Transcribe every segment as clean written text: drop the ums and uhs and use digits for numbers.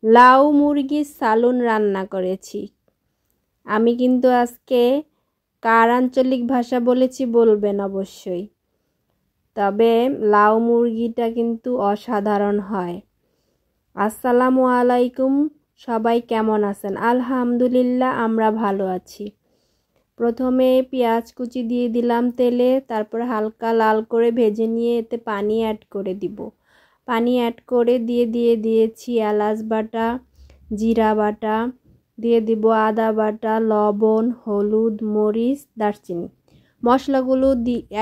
লাউ মুরগির সালুন রান্না করেছি। আমি কিন্তু আজকে কার আঞ্চলিক ভাষা বলেছি বলবেন অবশ্যই। তবে লাউ মুরগিটা কিন্তু অসাধারণ হয়। আসসালামু আলাইকুম, সবাই কেমন আছেন? আলহামদুলিল্লাহ, আমরা ভালো আছি। প্রথমে পেঁয়াজ কুচি দিয়ে দিলাম তেলে, তারপর হালকা লাল করে ভেজে নিয়ে এতে পানি অ্যাড করে দিব। পানি অ্যাড করে দিয়েছি এলাচ বাটা, জিরা বাটা, দিয়ে দিব আদা বাটা, লবণ, হলুদ, মরিচ, দারচিনি। মশলাগুলো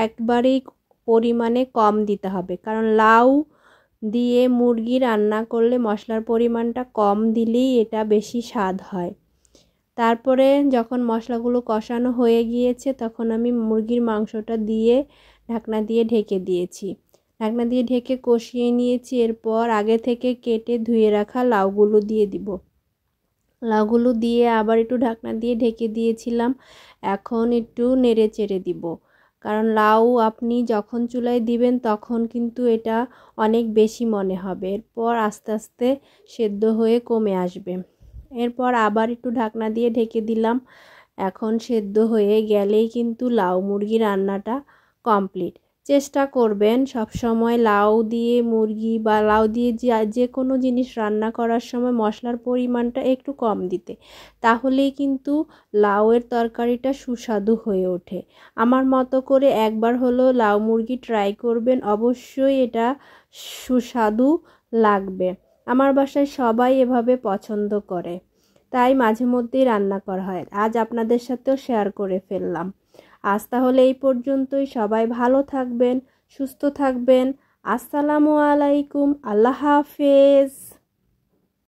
একবারেই পরিমাণে কম দিতে হবে, কারণ লাউ দিয়ে মুরগি রান্না করলে মশলার পরিমাণটা কম দিলেই এটা বেশি স্বাদ হয়। তারপরে যখন মশলাগুলো কষানো হয়ে গিয়েছে তখন আমি মুরগির মাংসটা দিয়ে ঢাকনা দিয়ে ঢেকে দিয়েছি। ঢাকনা দিয়ে ঢেকে কষিয়ে নিয়েছি। এরপর আগে থেকে কেটে ধুয়ে রাখা লাউগুলো দিয়ে দিব। লাউগুলো দিয়ে আবার একটু ঢাকনা দিয়ে ঢেকে দিয়েছিলাম। এখন একটু নেড়ে চেড়ে দিব, কারণ লাউ আপনি যখন চুলায় দিবেন তখন কিন্তু এটা অনেক বেশি মনে হবে। এরপর আস্তে আস্তে সেদ্ধ হয়ে কমে আসবে। এরপর আবার একটু ঢাকনা দিয়ে ঢেকে দিলাম। এখন সেদ্ধ হয়ে গেলেই কিন্তু লাউ মুরগি রান্নাটা কমপ্লিট। চেষ্টা করবেন সব সময় লাউ দিয়ে মুরগি বা লাউ দিয়ে যে কোনো জিনিস রান্না করার সময় মশলার পরিমাণটা একটু কম দিতে, তাহলেই কিন্তু লাউয়ের তরকারিটা সুস্বাদু হয়ে ওঠে। আমার মতো করে একবার হলো লাউ মুরগি ট্রাই করবেন, অবশ্যই এটা সুস্বাদু লাগবে। আমার বাসায় সবাই এভাবে পছন্দ করে, তাই মাঝে মধ্যেই রান্না করা হয়। আজ আপনাদের সাথেও শেয়ার করে ফেললাম। আজ তাহলে এই পর্যন্তই। সবাই ভালো থাকবেন, সুস্থ থাকবেন। আসসালামু আলাইকুম, আল্লাহ হাফেজ।